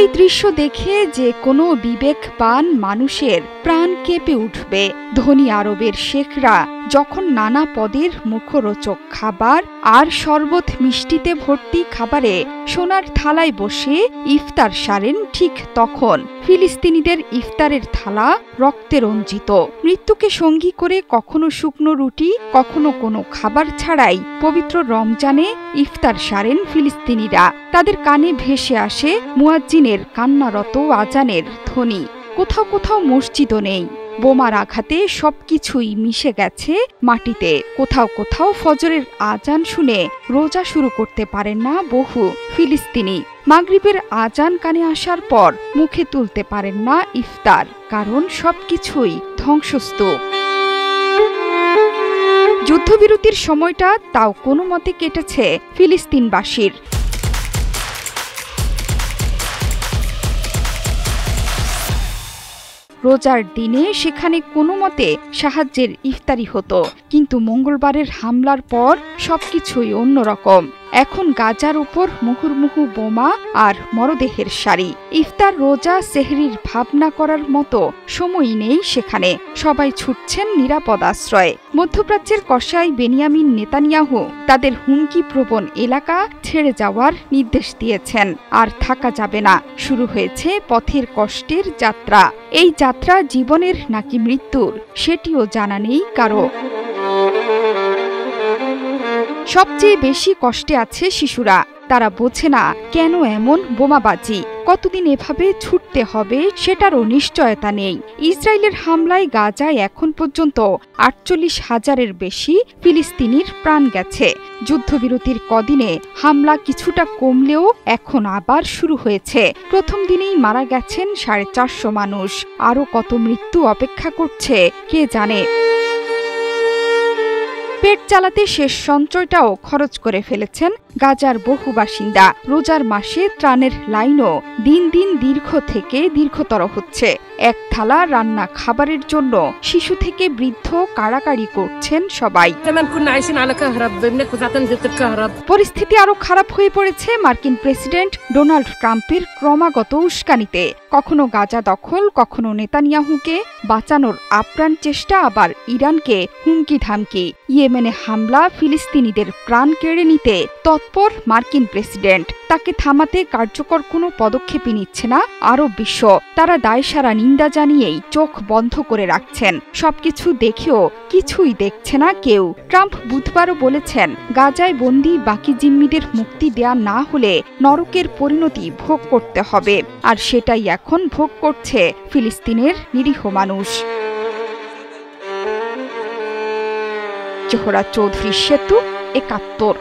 এই দৃশ্য দেখে যে কোনো বিবেকবান মানুষের প্রাণ কেঁপে উঠবে। ধনী আরবের শেখরা যখন নানা পদের মুখরোচক খাবার আর শরবত মিষ্টিতে ভর্তি খাবারে সোনার থালায় বসে ইফতার সারেন, ঠিক তখন ফিলিস্তিনিদের ইফতারের থালা রক্তে রঞ্জিত। মৃত্যুকে সঙ্গী করে কখনো শুকনো রুটি, কখনো কোনো খাবার ছাড়াই পবিত্র রমজানে ইফতার সারেন ফিলিস্তিনিরা। তাদের কানে ভেসে আসে মুয়াজ্জিনের কান্নারত আজানের ধ্বনি। কোথাও কোথাও মসজিদও নেই, বোমার আঘাতে সবকিছুই মিশে গেছে মাটিতে। কোথাও কোথাও ফজরের আজান শুনে রোজা শুরু করতে পারেন না বহু ফিলিস্তিনি। মাগরিবের আজান কানে আসার পর মুখে তুলতে পারেন না ইফতার, কারণ সবকিছুই ধ্বংসস্তূপ। যুদ্ধবিরতির সময়টা তাও কোনো মতে কেটেছে ফিলিস্তিনবাসীর। রোজার দিনে সেখানে কোনো মতে সাহায্যের ইফতারি হতো, কিন্তু মঙ্গলবারের হামলার পর সবকিছুই অন্যরকম। এখন গাজার উপর মুহুর্মুহু বোমা আর মরদেহের সারি। ইফতার, রোজা, সেহরির ভাবনা করার মতো সময়ই নেই সেখানে। সবাই ছুটছেন নিরাপদ আশ্রয়ে। মধ্যপ্রাচ্যের কসাই বেনিয়ামিন নেতানিয়াহু তাদের হুমকিপ্রবণ এলাকা ছেড়ে যাওয়ার নির্দেশ দিয়েছেন। আর থাকা যাবে না, শুরু হয়েছে পথের কষ্টের যাত্রা। এই যাত্রা জীবনের নাকি মৃত্যুর, সেটিও জানা নেই কারো। সবচেয়ে বেশি কষ্টে আছে শিশুরা। তারা বোঝে না কেন এমন বোমাবাজি, কতদিন এভাবে ছুটতে হবে সেটারও নিশ্চয়তা নেই। ইসরায়েলের হামলায় গাজায় এখন পর্যন্ত ৪৮,০০০-এর বেশি ফিলিস্তিনির প্রাণ গেছে। যুদ্ধবিরতির কদিনে হামলা কিছুটা কমলেও এখন আবার শুরু হয়েছে। প্রথম দিনেই মারা গেছেন ৪৫০ মানুষ। আরও কত মৃত্যু অপেক্ষা করছে কে জানে। পেট চালাতে শেষ সঞ্চয়টাও খরচ করে ফেলেছেন গাজার বহু বাসিন্দা। রোজার মাসে ত্রাণের লাইনও দিন দিন দীর্ঘ থেকে দীর্ঘতর হচ্ছে। এক থালা রান্না খাবারের জন্য শিশু থেকে বৃদ্ধ কাড়াকাড়ি করছেন সবাই। পরিস্থিতি আরো খারাপ হয়ে পড়েছে মার্কিন প্রেসিডেন্ট ডোনাল্ড ট্রাম্পের ক্রমাগত উস্কানিতে। কখনো গাজা দখল, কখনো নেতানিয়াহুকে বাঁচানোর আপ্রাণ চেষ্টা, আবার ইরানকে হুমকি ধামকি। ইয়েমেনে হামলা, ফিলিস্তিনিদের প্রাণ কেড়ে নিতে তৎপর মার্কিন প্রেসিডেন্ট। তাকে থামাতে কার্যকর কোনো পদক্ষেপই নিচ্ছে না আরব বিশ্ব। তারা দায়সারা নিন্দা জানিয়েই চোখ বন্ধ করে রাখছেন। সবকিছু দেখেও কিছুই দেখছে না কেউ। ট্রাম্প বুধবারও বলেছেন, গাজায় বন্দী বাকি জিম্মিদের মুক্তি দেয়া না হলে নরকের পরিণতি ভোগ করতে হবে। আর সেটাই এখন ভোগ করছে ফিলিস্তিনের নিরীহ মানুষ। জোহরা চৌধুরী, সেতু, ৭১।